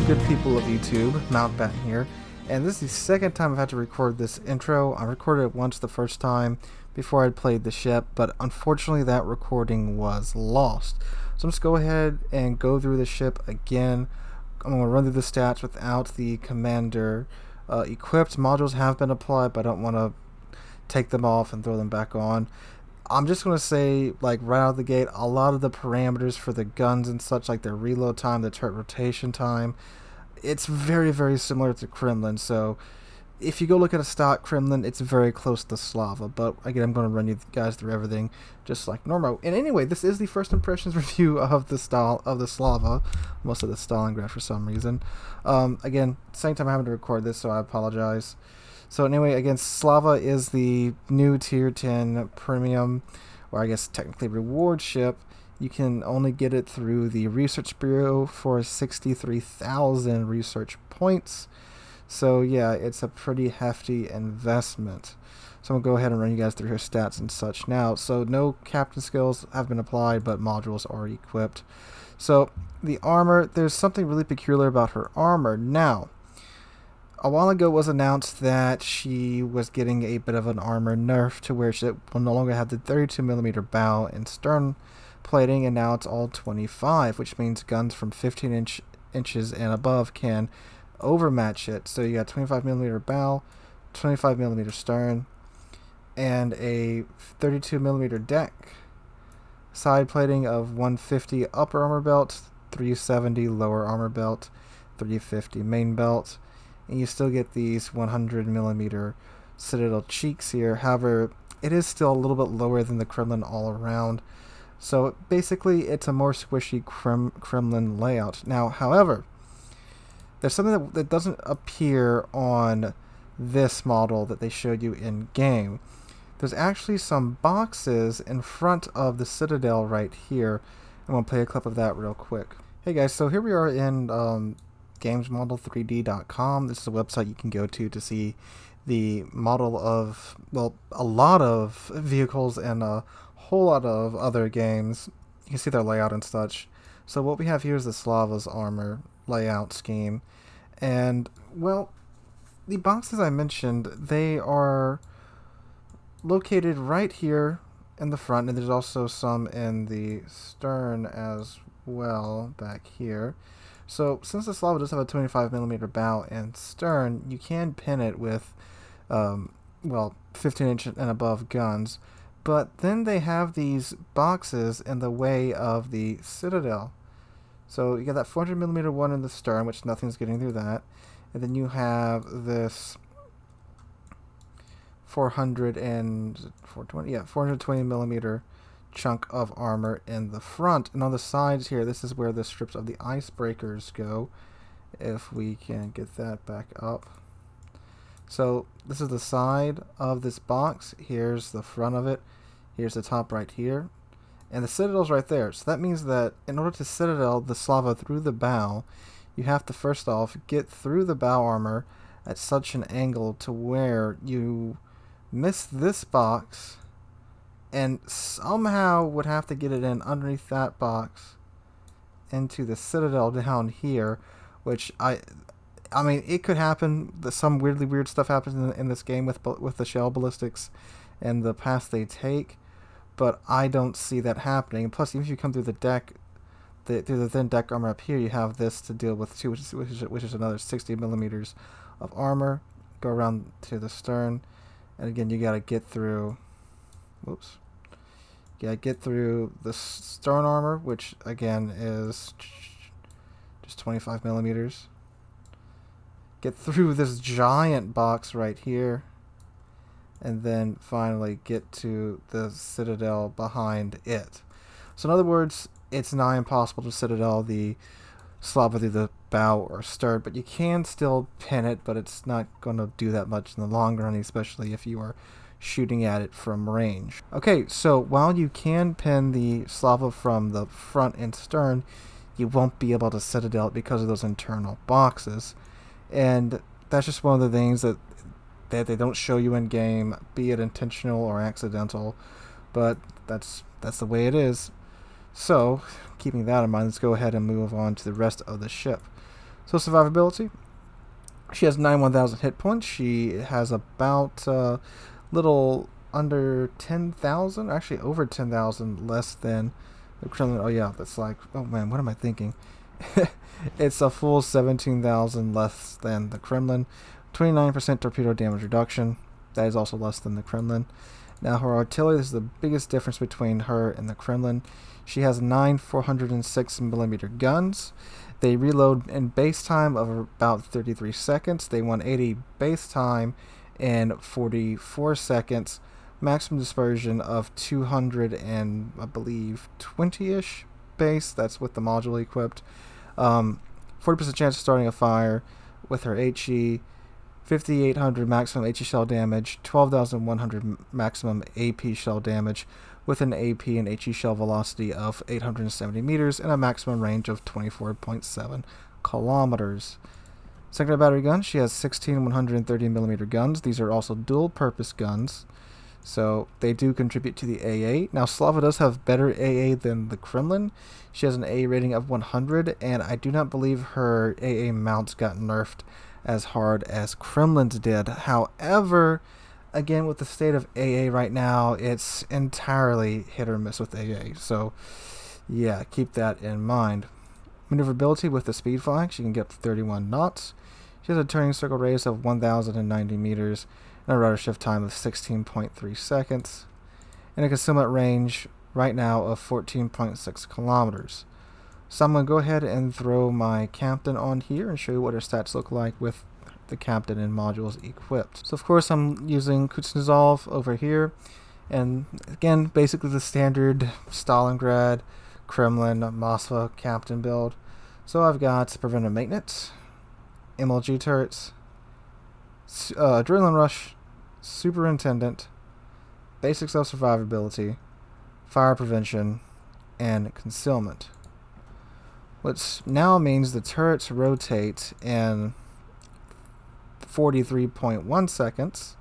good people of YouTube? Mountbatten here, and this is the second time I've had to record this intro. I recorded it once the first time before I'd played the ship, but unfortunately that recording was lost. So I'm just go ahead and go through the ship again. I'm going to run through the stats without the commander equipped. Modules have been applied, but I don't want to take them off and throw them back on. I'm just going to say, like, right out of the gate, a lot of the parameters for the guns and such, like their reload time, the turret rotation time, it's very, very similar to Kremlin. So if you go look at a stock Kremlin, it's very close to Slava. But again, I'm going to run you guys through everything just like normal. And anyway, this is the first impressions review of the style of the Slava. Most of the Stalingrad for some reason. Again, same time I'm having to record this, so I apologize. So anyway, again, Slava is the new Tier 10 premium, or I guess technically reward ship. You can only get it through the Research Bureau for 63,000 research points. So yeah, it's a pretty hefty investment. So I'm going to go ahead and run you guys through her stats and such now. So no captain skills have been applied, but modules are equipped. So the armor, there's something really peculiar about her armor. Now, a while ago it was announced that she was getting a bit of an armor nerf to where she will no longer have the 32mm bow and stern plating, and now it's all 25, which means guns from 15 inches and above can overmatch it. So you got 25mm bow, 25mm stern, and a 32mm deck. Side plating of 150 upper armor belt, 370 lower armor belt, 350 main belt. And you still get these 100mm Citadel cheeks here. However, it is still a little bit lower than the Kremlin all around. So basically, it's a more squishy Kremlin layout. Now, however, there's something that doesn't appear on this model that they showed you in game. There's actually some boxes in front of the Citadel right here. I'm going to play a clip of that real quick. Hey guys, so here we are in gamesmodel3d.com. This is a website you can go to see the model of, well, a lot of vehicles and a whole lot of other games. You can see their layout and such. So what we have here is the Slava's armor layout scheme. And, well, the boxes I mentioned, they are located right here in the front, and there's also some in the stern as well back here. So since the Slava does have a 25mm bow and stern, you can pin it with, 15-inch and above guns. But then they have these boxes in the way of the Citadel. So you got that 400mm one in the stern, which nothing's getting through that. And then you have this 420mm chunk of armor in the front, and on the sides here, this is where the strips of the icebreakers go. If we can get that back up. So this is the side of this box. Here's the front of it. Here's the top right here, and the Citadel's right there. So that means that in order to Citadel the Slava through the bow, you have to first off get through the bow armor at such an angle to where you miss this box and somehow would have to get it in underneath that box into the Citadel down here, which I mean, it could happen. Some weirdly weird stuff happens in this game with the shell ballistics and the paths they take, but I don't see that happening. Plus, even if you come through the deck, through the thin deck armor up here, you have this to deal with too, which is another 60mm of armor. Go around to the stern, and again, you got to get through. Whoops. Yeah, get through the stern armor, which again is just 25mm. Get through this giant box right here, and then finally get to the Citadel behind it. So in other words, it's nigh impossible to Citadel the Slava through the bow or stern, but you can still pin it, but it's not going to do that much in the long run, especially if you are shooting at it from range. Okay, so while you can pin the Slava from the front and stern, you won't be able to Citadel it because of those internal boxes. And that's just one of the things that they don't show you in game, be it intentional or accidental, but that's the way it is. So, keeping that in mind, let's go ahead and move on to the rest of the ship. So survivability, she has 91,000 hit points. She has about little under 10,000, actually over 10,000 less than the Kremlin. Oh yeah, that's like, oh man, what am I thinking? It's a full 17,000 less than the Kremlin. 29% torpedo damage reduction. That is also less than the Kremlin. Now her artillery, this is the biggest difference between her and the Kremlin. She has 9 406mm guns. They reload in base time of about 33 seconds. They 180 base time in 44 seconds. Maximum dispersion of 200 and I believe 20-ish base. That's with the module equipped. 40% chance of starting a fire with her HE. 5,800 maximum HE shell damage. 12,100 maximum AP shell damage with an AP and HE shell velocity of 870 meters and a maximum range of 24.7 kilometers. Secondary battery gun, she has 16 130mm guns. These are also dual purpose guns, so they do contribute to the AA. Now Slava does have better AA than the Kremlin. She has an AA rating of 100, and I do not believe her AA mounts got nerfed as hard as Kremlin's did. However, again, with the state of AA right now, it's entirely hit or miss with AA. So, yeah, keep that in mind. Maneuverability with the speed flag, she can get 31 knots. She has a turning circle radius of 1,090 meters and a rudder shift time of 16.3 seconds. And a concealment range right now of 14.6 kilometers. So I'm going to go ahead and throw my captain on here and show you what her stats look like with the captain and modules equipped. So of course I'm using Kuznetsov over here, and again basically the standard Stalingrad, Kremlin, Moskva captain build. So I've got preventive maintenance, MLG turrets, adrenaline rush, superintendent, basics of survivability, fire prevention, and concealment. Which now means the turrets rotate in 43.1 seconds,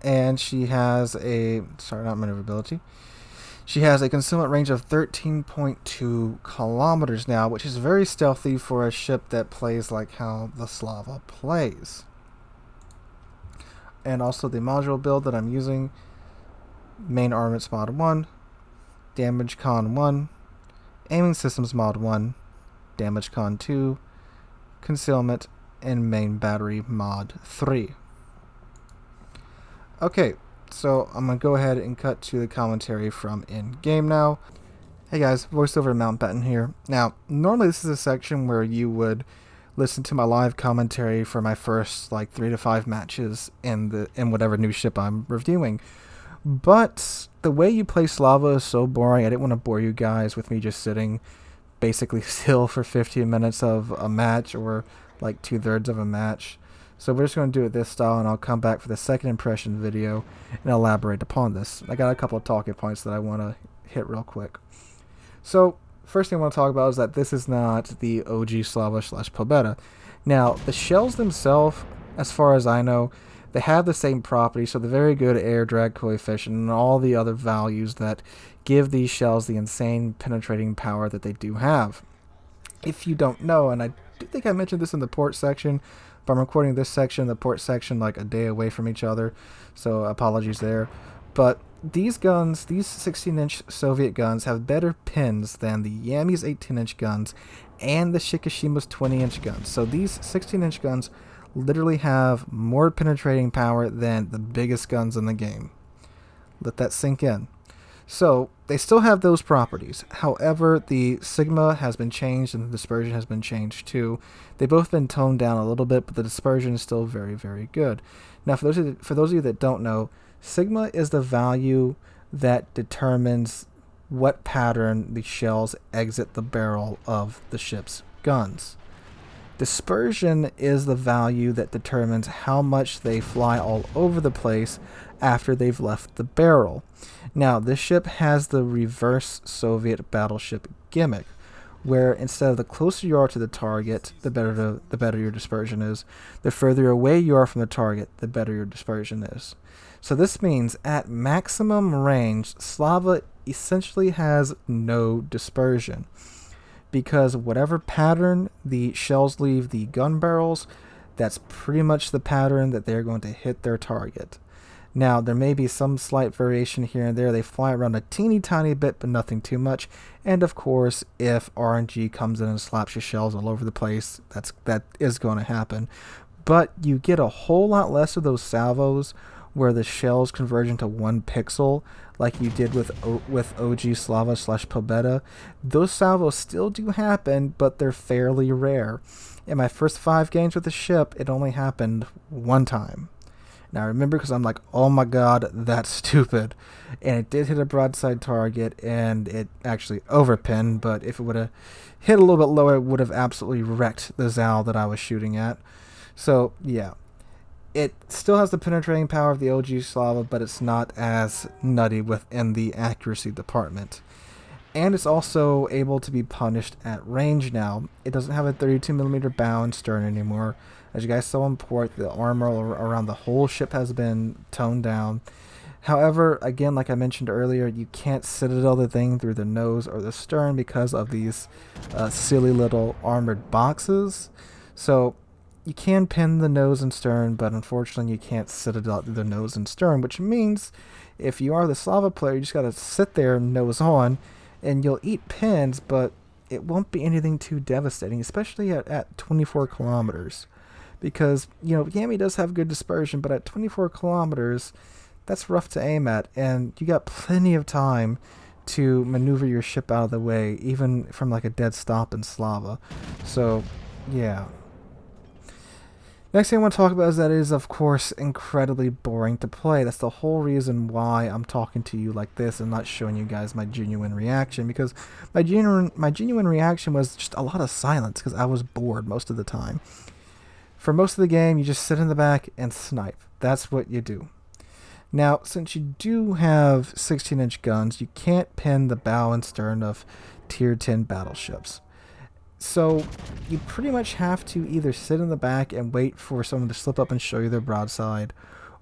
and she has a, sorry, not maneuverability, she has a concealment range of 13.2 kilometers now, which is very stealthy for a ship that plays like how the Slava plays. And also the module build that I'm using, main armaments mod 1, damage con 1, aiming systems mod 1, damage con 2, concealment, and main battery mod 3. Okay, so I'm going to go ahead and cut to the commentary from in-game now. Hey guys, Voiceover Mountbatten here. Now, normally this is a section where you would listen to my live commentary for my first like 3 to 5 matches in whatever new ship I'm reviewing. But the way you play Slava is so boring, I didn't want to bore you guys with me just sitting basically still for 15 minutes of a match, or like 2/3 of a match. So we're just going to do it this style, and I'll come back for the second impression video and elaborate upon this. I got a couple of talking points that I want to hit real quick. So first thing I want to talk about is that this is not the OG Slava / Pobeda. Now the shells themselves, as far as I know, they have the same properties, so the very good air drag coefficient and all the other values that give these shells the insane penetrating power that they do have. If you don't know, and I do think I mentioned this in the port section, but I'm recording this section and the port section like a day away from each other, so apologies there. But these guns, these 16-inch Soviet guns, have better pins than the Yami's 18-inch guns and the Shikishima's 20-inch guns. So these 16-inch guns literally have more penetrating power than the biggest guns in the game. Let that sink in. So they still have those properties. However, the sigma has been changed and the dispersion has been changed too. They've both been toned down a little bit, but the dispersion is still very, very good. Now, for those of you that don't know, sigma is the value that determines what pattern the shells exit the barrel of the ship's guns. Dispersion is the value that determines how much they fly all over the place after they've left the barrel. Now, this ship has the reverse Soviet battleship gimmick, where instead of the closer you are to the target, the better your dispersion is. The further away you are from the target, the better your dispersion is. So this means at maximum range, Slava essentially has no dispersion, because whatever pattern the shells leave the gun barrels, that's pretty much the pattern that they're going to hit their target. Now, there may be some slight variation here and there. They fly around a teeny tiny bit, but nothing too much. And of course, if RNG comes in and slaps your shells all over the place, that is going to happen. But you get a whole lot less of those salvos where the shells converge into 1 pixel, like you did with OG Slava / Pobeda. Those salvos still do happen, but they're fairly rare. In my first 5 games with the ship, it only happened 1 time. Now I remember because I'm like, oh my god, that's stupid. And it did hit a broadside target, and it actually overpinned, but if it would have hit a little bit lower, it would have absolutely wrecked the Zal that I was shooting at. So, yeah. It still has the penetrating power of the OG Slava, but it's not as nutty within the accuracy department. And it's also able to be punished at range now. It doesn't have a 32mm bow and stern anymore. As you guys saw in port, the armor around the whole ship has been toned down. However, again, like I mentioned earlier, you can't citadel the thing through the nose or the stern because of these silly little armored boxes. So you can pin the nose and stern, but unfortunately you can't citadel through the nose and stern, which means if you are the Slava player, you just got to sit there nose on, and you'll eat pins, but it won't be anything too devastating, especially at 24 kilometers. Because, Yami does have good dispersion, but at 24 kilometers, that's rough to aim at, and you got plenty of time to maneuver your ship out of the way, even from like a dead stop in Slava. So, yeah. Next thing I want to talk about is that it is, of course, incredibly boring to play. That's the whole reason why I'm talking to you like this and not showing you guys my genuine reaction, because my genuine reaction was just a lot of silence because I was bored most of the time. For most of the game, you just sit in the back and snipe. That's what you do. Now, since you do have 16-inch guns, you can't pin the bow and stern of Tier 10 battleships. So you pretty much have to either sit in the back and wait for someone to slip up and show you their broadside,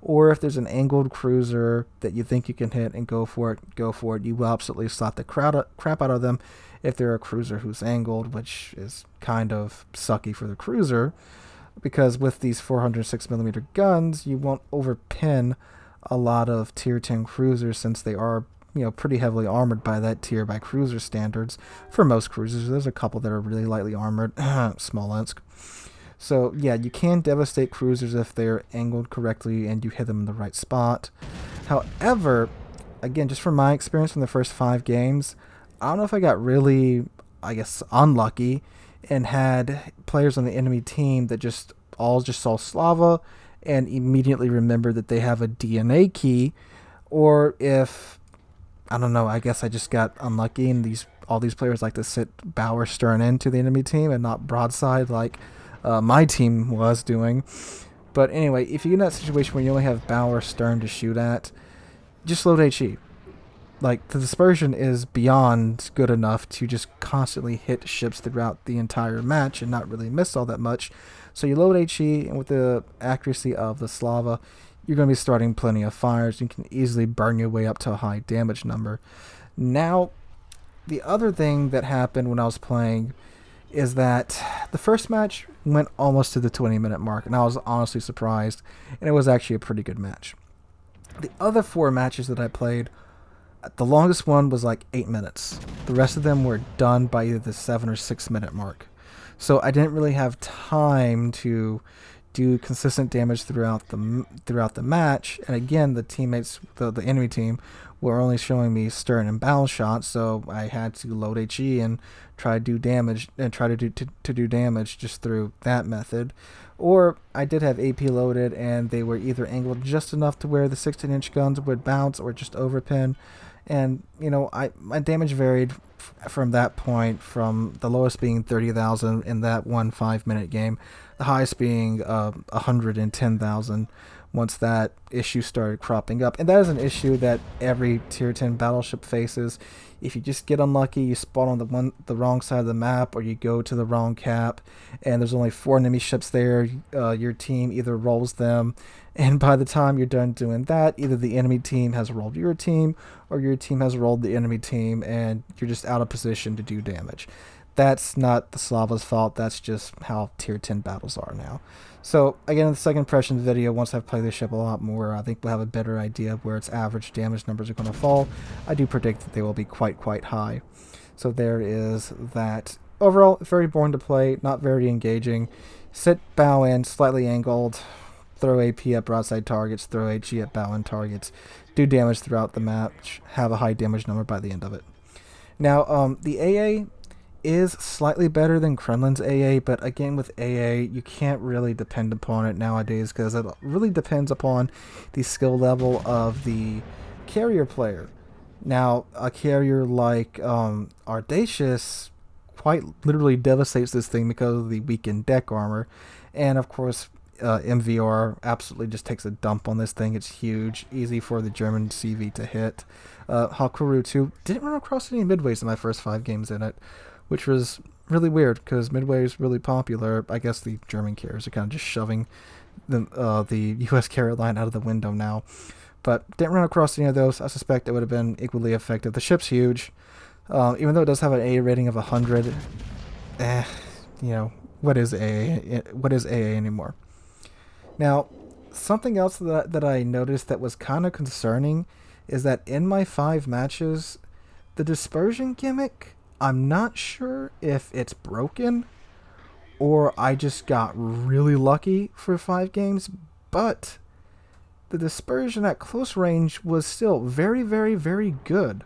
or if there's an angled cruiser that you think you can hit and go for it, go for it. You will absolutely slap the crap out of them if they're a cruiser who's angled, which is kind of sucky for the cruiser, because with these 406mm guns, you won't overpin a lot of Tier 10 cruisers since they are pretty heavily armored by that tier by cruiser standards. For most cruisers, there's a couple that are really lightly armored, Smolensk. So yeah, you can devastate cruisers if they're angled correctly and you hit them in the right spot. However, again, just from my experience from the first 5 games, I don't know if I got really, unlucky and had players on the enemy team that just saw Slava and immediately remembered that they have a DNA key, or if I don't know, I guess I just got unlucky and all these players like to sit bow or stern into the enemy team and not broadside like my team was doing. But anyway, if you're in that situation where you only have bow or stern to shoot at, just load HE. Like, the dispersion is beyond good enough to just constantly hit ships throughout the entire match and not really miss all that much. So you load HE, and with the accuracy of the Slava, you're going to be starting plenty of fires. You can easily burn your way up to a high damage number. Now, the other thing that happened when I was playing is that the first match went almost to the 20-minute mark, and I was honestly surprised, and it was actually a pretty good match. The other 4 matches that I played, the longest one was like 8 minutes. The rest of them were done by either the 7 or 6 minute mark. So I didn't really have time to do consistent damage throughout the match. And again, the teammates, the enemy team, were only showing me stern and bow shots, so I had to load HE and try to do damage do damage just through that method. Or I did have AP loaded, and they were either angled just enough to where the 16-inch guns would bounce, or just overpin. And my damage varied from that point, from the lowest being 30,000 in that 5-minute game, the highest being 110,000 once that issue started cropping up. And that is an issue that every Tier 10 battleship faces. If you just get unlucky, you spawn on the wrong side of the map, or you go to the wrong cap, and there's only 4 enemy ships there, your team either rolls them, and by the time you're done doing that, either the enemy team has rolled your team, or your team has rolled the enemy team, and you're just out of position to do damage. that's not the Slava's fault. That's just how tier 10 battles are now. So again, in the second impressions video, once I've played the ship a lot more, I think we'll have a better idea of where its average damage numbers are going to fall. I do predict that they will be quite high. So there is that. Overall, very boring to play, not very engaging. Sit, bow in, slightly angled, throw AP at broadside targets, throw HE at bow in targets, do damage throughout the match, have a high damage number by the end of it. Now, the AA is slightly better than Kremlin's AA, but again, with AA, you can't really depend upon it nowadays because it really depends upon the skill level of the carrier player. Now, a carrier like Audacious quite literally devastates this thing because of the weakened deck armor, and of course, MVR absolutely just takes a dump on this thing. It's huge, easy for the German CV to hit. Hakuru too didn't run across any midways in my first 5 games in it, which was really weird because midway is really popular. I guess the German carriers are kind of just shoving the US carrier line out of the window now. But didn't run across any of those. I suspect it would have been equally effective. The ship's huge. Even though it does have an A rating of 100, what is AA? What is AA anymore? Now, something else that I noticed that was kind of concerning is that in my 5 matches, the dispersion gimmick, I'm not sure if it's broken or I just got really lucky for 5 games, but the dispersion at close range was still very good.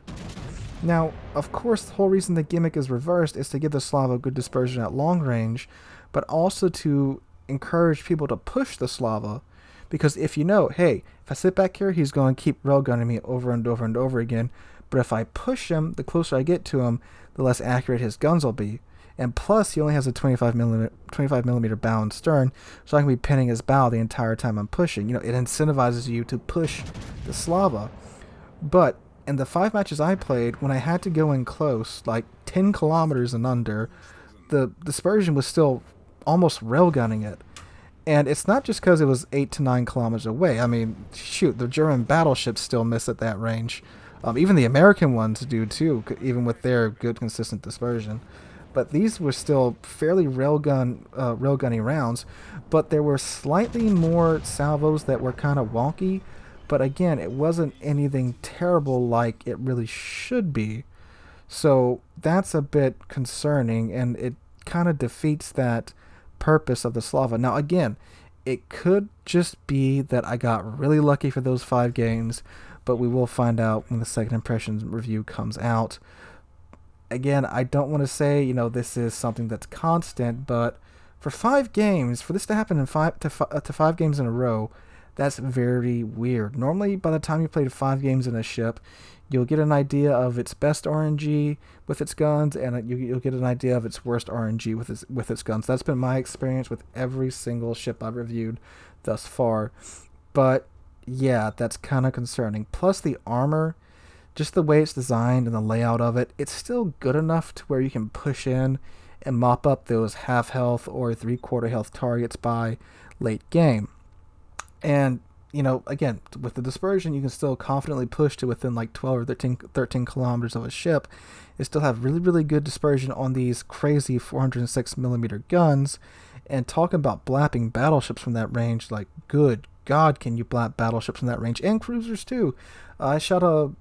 Now, of course, the whole reason the gimmick is reversed is to give the Slava good dispersion at long range, but also to encourage people to push the Slava, because if you know, hey, if I sit back here, he's going to keep railgunning me over and over again, but if I push him, the closer I get to him, the less accurate his guns will be. And plus, he only has a 25 millimeter bow and stern, so I can be pinning his bow the entire time I'm pushing. It incentivizes you to push the Slava. But in the 5 matches I played, when I had to go in close, like 10 kilometers and under, the dispersion was still almost railgunning it. And it's not just because it was 8 to 9 kilometers away. I mean, shoot, the German battleships still miss at that range. Even the American ones do too, even with their good consistent dispersion. But these were still fairly railgunny rounds. But there were slightly more salvos that were kind of wonky. But again, it wasn't anything terrible like it really should be. So that's a bit concerning, and it kind of defeats that purpose of the Slava. Now again, it could just be that I got really lucky for those 5 games, but we will find out when the second impressions review comes out. Again, I don't want to say, this is something that's constant, but for 5 games, for this to happen in 5 games in a row, that's very weird. Normally, by the time you played 5 games in a ship, you'll get an idea of its best RNG with its guns, and you'll get an idea of its worst RNG with its guns. That's been my experience with every single ship I've reviewed thus far. But yeah, that's kind of concerning. Plus the armor, just the way it's designed and the layout of it, it's still good enough to where you can push in and mop up those half health or 3/4 health targets by late game. And, again, with the dispersion, you can still confidently push to within like 12 or 13 kilometers of a ship. It still have really good dispersion on these crazy 406 millimeter guns. And talking about blapping battleships from that range, like, good God, can you blap battleships from that range? And cruisers, too. I shot a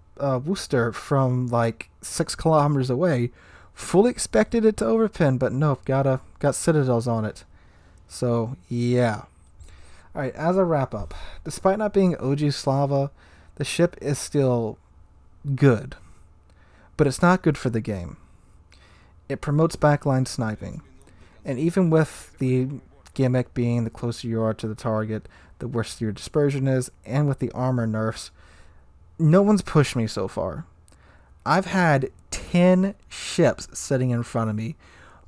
Worcester from like 6 kilometers away. Fully expected it to overpin, but nope, got Citadels on it. So, yeah. Alright, as a wrap up, despite not being OG Slava, the ship is still good. But it's not good for the game. It promotes backline sniping. And even with the gimmick being the closer you are to the target, the worse your dispersion is, and with the armor nerfs, no one's pushed me so far. I've had 10 ships sitting in front of me.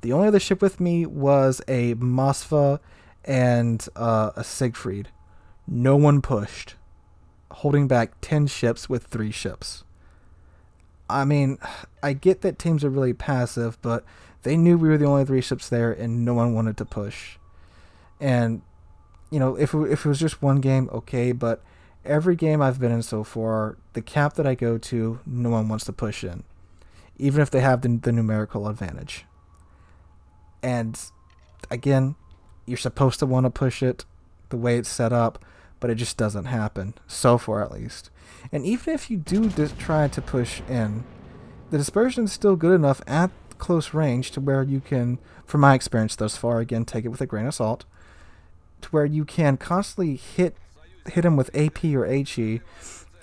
The only other ship with me was a Moskva and a Siegfried. No one pushed, holding back 10 ships with 3 ships. I mean, I get that teams are really passive, but they knew we were the only 3 ships there and no one wanted to push. And, if it was just one game, okay, but every game I've been in so far, the cap that I go to, no one wants to push in, even if they have the numerical advantage. And again, you're supposed to want to push it the way it's set up, but it just doesn't happen, so far at least. And even if you do try to push in, the dispersion is still good enough at close range to where you can, from my experience thus far, again, take it with a grain of salt, to where you can constantly hit them with AP or HE,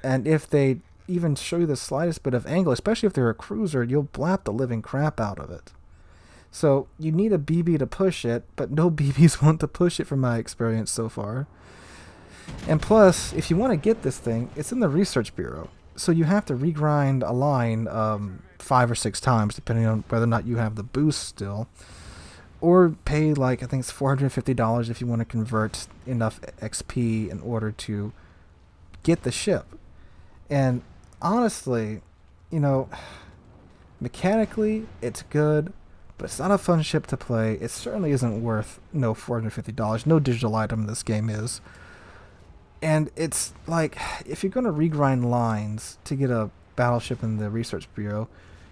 and if they even show you the slightest bit of angle, especially if they're a cruiser, you'll blap the living crap out of it. So you need a BB to push it, but no BBs want to push it from my experience so far. And plus, if you want to get this thing, it's in the Research Bureau. So you have to regrind a line 5 or 6 times, depending on whether or not you have the boost still. Or pay, like, I think it's $450 if you want to convert enough XP in order to get the ship. And honestly, you know, mechanically, it's good, but it's not a fun ship to play. It certainly isn't worth no $450. No digital item in this game is. And it's like, if you're going to regrind lines to get a battleship in the Research Bureau,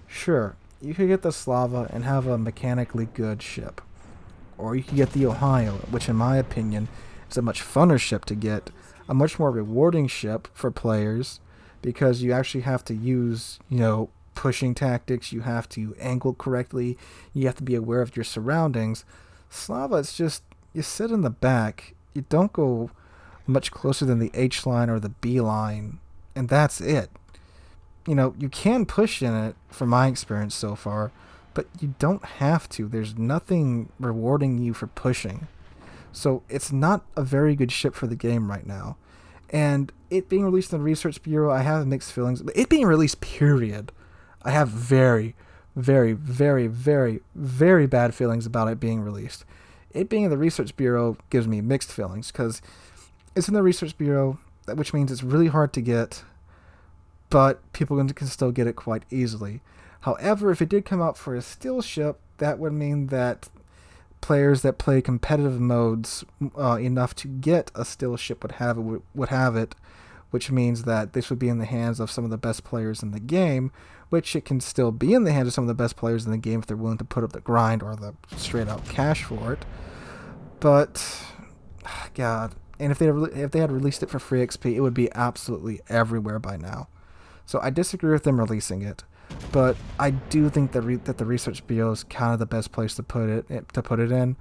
sure, you could get the Slava and have a mechanically good ship. Or you could get the Ohio, which in my opinion is a much funner ship to get, a much more rewarding ship for players, because you actually have to use, you know, pushing tactics, you have to angle correctly, you have to be aware of your surroundings. Slava, it's just, you sit in the back, you don't go much closer than the H line or the B line, and that's it. You know, you can push in it, from my experience so far, but you don't have to. There's nothing rewarding you for pushing. So it's not a very good ship for the game right now. And it being released in the Research Bureau, I have mixed feelings. But it being released, period, I have very, very, very, very, very bad feelings about it being released. It being in the Research Bureau gives me mixed feelings, because it's in the Research Bureau, which means it's really hard to get, but people can still get it quite easily. However, if it did come out for a steel ship, that would mean that players that play competitive modes enough to get a steel ship would have it, which means that this would be in the hands of some of the best players in the game, which it can still be in the hands of some of the best players in the game if they're willing to put up the grind or the straight out cash for it. But, God, and if they had released it for free XP, it would be absolutely everywhere by now. So I disagree with them releasing it, but I do think that the Research Bureau is kind of the best place to put it in,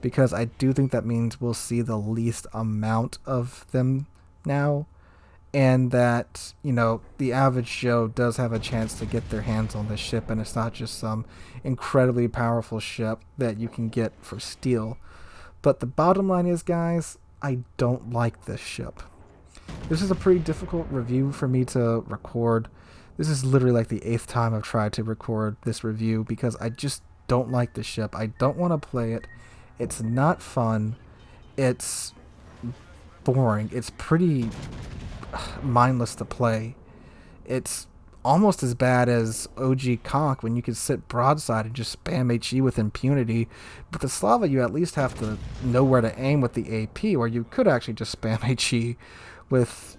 because I do think that means we'll see the least amount of them now, and that, you know, the average Joe does have a chance to get their hands on this ship, and it's not just some incredibly powerful ship that you can get for steel. But the bottom line is, guys, I don't like this ship. This is a pretty difficult review for me to record. This is literally like the 8th time I've tried to record this review, because I just don't like the ship. I don't want to play it. It's not fun. It's boring. It's pretty mindless to play. It's almost as bad as OG Conch, when you could sit broadside and just spam HE with impunity. But the Slava, you at least have to know where to aim with the AP, where you could actually just spam HE with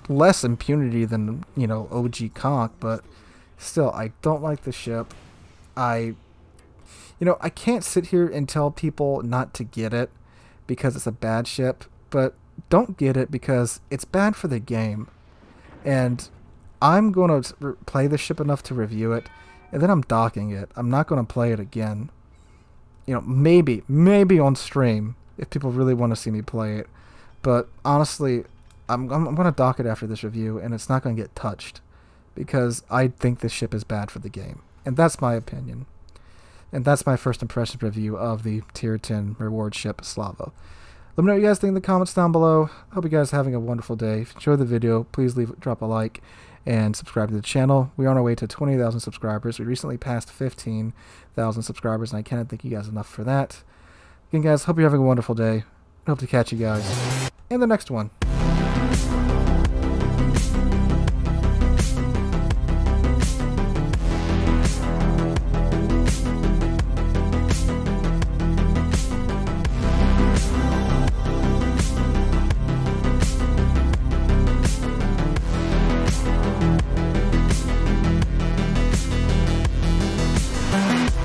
less impunity than, you know, OG Conch. But still, I don't like the ship. I can't sit here and tell people not to get it because it's a bad ship, but don't get it because it's bad for the game. And I'm going to play the ship enough to review it, and then I'm docking it. I'm not going to play it again. You know, maybe on stream if people really want to see me play it. But honestly, I'm going to dock it after this review, and it's not going to get touched because I think this ship is bad for the game. And that's my opinion. And that's my first impression review of the Tier 10 reward ship Slava. Let me know what you guys think in the comments down below. Hope you guys are having a wonderful day. If you enjoyed the video, please drop a like and subscribe to the channel. We are on our way to 20,000 subscribers. We recently passed 15,000 subscribers, and I cannot thank you guys enough for that. Again, guys, hope you're having a wonderful day. I hope to catch you guys in the next one.